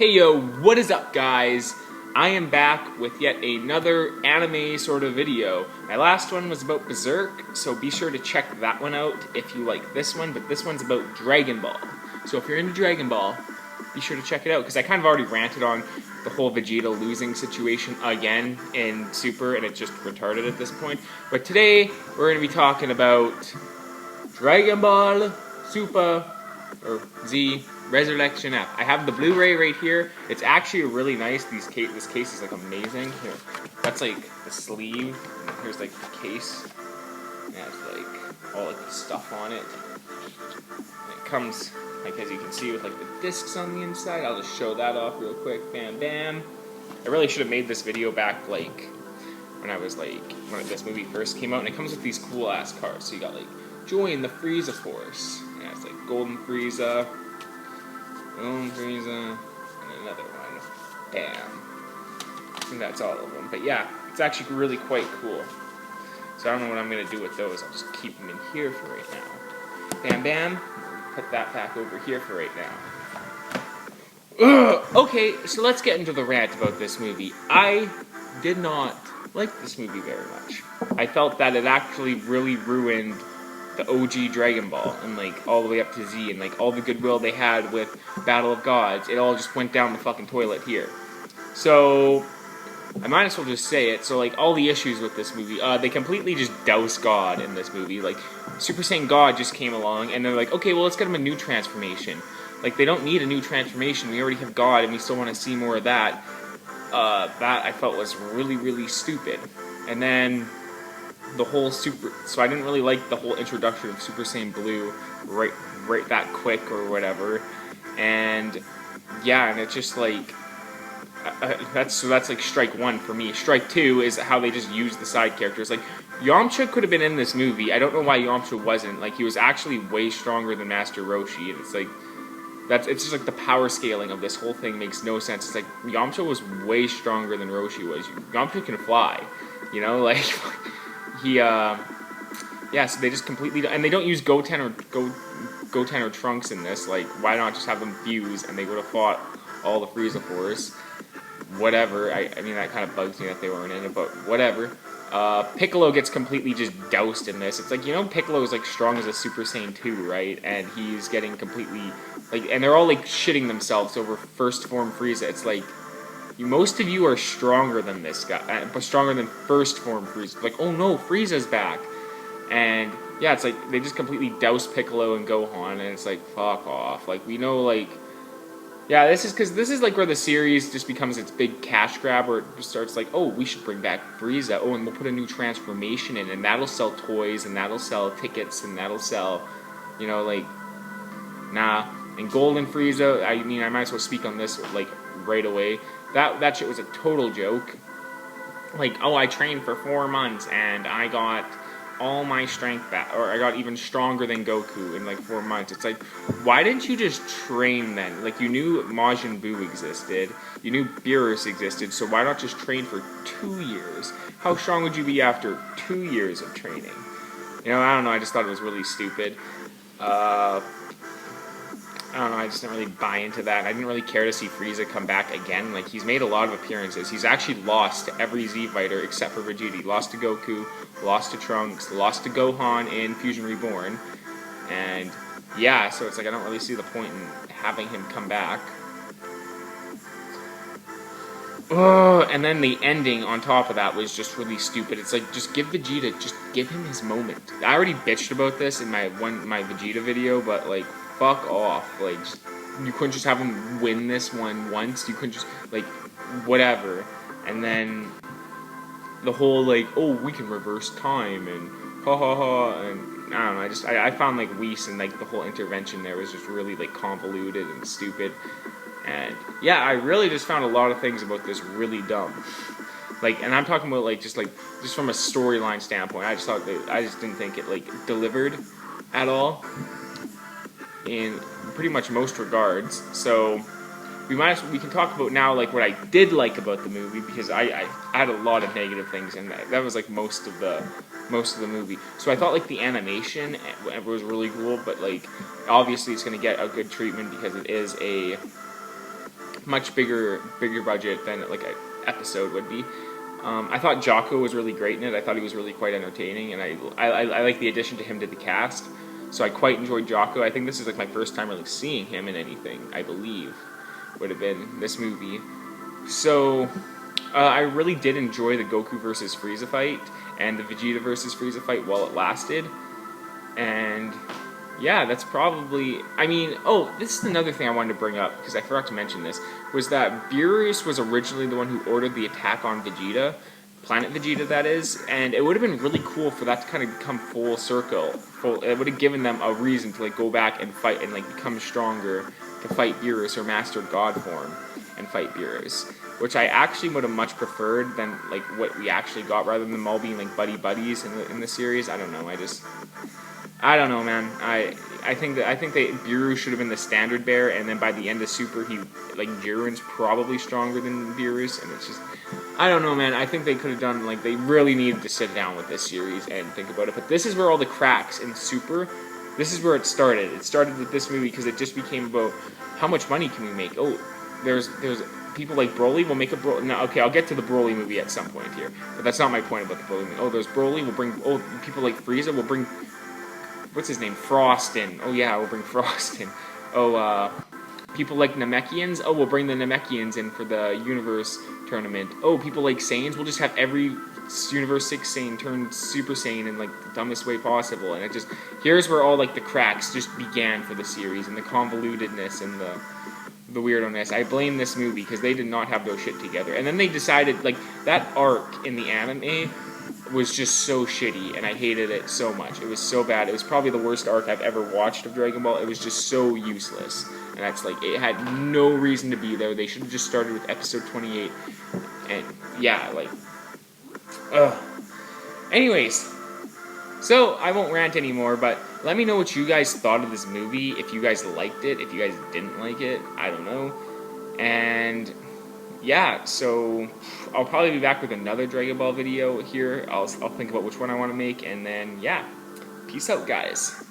Hey yo, what is up guys? I am back with yet another anime sort of video. My last one was about Berserk, so be sure to check that one out if you like this one, but this one's about Dragon Ball. So if you're into Dragon Ball, be sure to check it out, because I kind of already ranted on the whole Vegeta losing situation again in Super, and it's just retarded at this point. But today, we're going to be talking about Dragon Ball Super, or Z, Resurrection F. I have the Blu-ray right here. It's actually really nice. This case is like amazing. Here, that's like the sleeve. And here's like the case. It has like all like the stuff on it. And it comes, like as you can see, with like the discs on the inside. I'll just show that off real quick. Bam, bam. I really should have made this video back like when this movie first came out. And it comes with these cool ass cards. So you got like join the Frieza Force. And it's like Golden Frieza. Golden Frieza, and another one. Bam. I think that's all of them. But yeah, it's actually really quite cool. So I don't know what I'm going to do with those. I'll just keep them in here for right now. Bam, bam. Put that back over here for right now. Ugh. Okay, so let's get into the rant about this movie. I did not like this movie very much. I felt that it actually really ruined the OG Dragon Ball, and like all the way up to Z, and like all the goodwill they had with Battle of Gods, it all just went down the fucking toilet here. So I might as well just say it. So like all the issues with this movie, they completely just douse God in this movie. Like Super Saiyan God just came along, and they're like, okay, well let's get him a new transformation. Like they don't need a new transformation. We already have God, and we still want to see more of that. That I felt was really, really stupid. And then the whole so I didn't really like the whole introduction of Super Saiyan Blue right that quick or whatever, and yeah, and it's just like that's like strike one for me. Strike two is how they just use the side characters. Like Yamcha could have been in this movie. I don't know why Yamcha wasn't. Like he was actually way stronger than Master Roshi, and it's like it's just like the power scaling of this whole thing makes no sense. It's like Yamcha was way stronger than Roshi was. Yamcha can fly, you know, like. Yeah, so they just completely, and they don't use Goten or Trunks in this. Like, why not just have them fuse, and they would have fought all the Frieza Force. Whatever, I mean, that kind of bugs me that they weren't in it, but whatever. Piccolo gets completely just doused in this. It's like, you know, Piccolo is like strong as a Super Saiyan 2, right? And he's getting completely, like, and they're all like shitting themselves over first form Frieza. It's like, most of you are stronger than this guy, but stronger than first form Frieza. Like, oh no, Frieza's back. And yeah, it's like they just completely douse Piccolo and Gohan, and it's like, fuck off. Like, we know, like, yeah, this is like where the series just becomes its big cash grab, where it just starts like, oh, we should bring back Frieza. Oh, and we'll put a new transformation in, and that'll sell toys, and that'll sell tickets, and that'll sell, you know, like, nah. And Golden Frieza, I mean, I might as well speak on this, like, right away. That shit was a total joke. Like, oh, I trained for 4 months and I got all my strength back, or I got even stronger than Goku in like 4 months. It's like, why didn't you just train then? Like, you knew Majin Buu existed, you knew Beerus existed, so why not just train for 2 years? How strong would you be after 2 years of training? You know, I don't know, I just thought it was really stupid. I don't know, I just didn't really buy into that. I didn't really care to see Frieza come back again. Like, he's made a lot of appearances. He's actually lost to every Z fighter except for Vegeta. He lost to Goku, lost to Trunks, lost to Gohan in Fusion Reborn. And yeah, so it's like I don't really see the point in having him come back. And then the ending on top of that was just really stupid. It's like, just give Vegeta, just give him his moment. I already bitched about this in my Vegeta video, but like, fuck off. Like, you couldn't just have him win this one once. You couldn't just, like, whatever. And then the whole, like, oh, we can reverse time, and ha ha ha, and I don't know, I found, like, Whis and, like, the whole intervention there was just really, like, convoluted and stupid. And yeah, I really just found a lot of things about this really dumb. Like, and I'm talking about, like, just from a storyline standpoint, I just didn't think it, like, delivered at all in pretty much most regards. So we can talk about now, like, what I did like about the movie, because I had a lot of negative things, and that was like most of the movie. So I thought, like, the animation was really cool, but, like, obviously it's going to get a good treatment because it is a much bigger budget than like an episode would be. I thought Jocko was really great in it. I thought he was really quite entertaining, and I like the addition to him to the cast. So I quite enjoyed Jocko. I think this is like my first time really seeing him in anything. I believe would have been this movie. So I really did enjoy the Goku versus Frieza fight and the Vegeta versus Frieza fight while it lasted. And yeah, that's probably... I mean, oh, this is another thing I wanted to bring up, because I forgot to mention this, was that Beerus was originally the one who ordered the attack on Vegeta, Planet Vegeta, that is, and it would have been really cool for that to kind of come full circle. It would have given them a reason to like go back and fight and like become stronger to fight Beerus or Master God form and fight Beerus, which I actually would have much preferred than like what we actually got, rather than them all being like buddies in the series. I don't know. I don't know, man. I think that Beerus should have been the standard bearer, and then by the end of Super, Jiren's probably stronger than Beerus, and it's just, I don't know, man. I think they could have done, like, they really needed to sit down with this series and think about it. But this is where all the cracks in Super, this is where it started. It started with this movie because it just became about how much money can we make. Oh, there's people like Broly. We'll make a Broly. No, okay, I'll get to the Broly movie at some point here, but that's not my point about the Broly movie. Oh, there's Broly. We'll bring people like Frieza. We'll bring, what's his name? Frost in. Oh yeah, we'll bring Frost in. Oh, people like Namekians. Oh, we'll bring the Namekians in for the Universe tournament. Oh, people like Saiyans. We'll just have every Universe 6 Saiyan turn Super Saiyan in like the dumbest way possible. And it just, here's where all like the cracks just began for the series, and the convolutedness and the weirdness. I blame this movie because they did not have their shit together. And then they decided, like, that arc in the anime was just so shitty, and I hated it so much. It was so bad. It was probably the worst arc I've ever watched of Dragon Ball. It was just so useless. And that's like, it had no reason to be there. They should have just started with episode 28. And yeah, like, ugh. Anyways, so I won't rant anymore, but let me know what you guys thought of this movie, if you guys liked it, if you guys didn't like it, I don't know. And yeah, so I'll probably be back with another Dragon Ball video here. I'll think about which one I want to make, and then yeah, peace out, guys.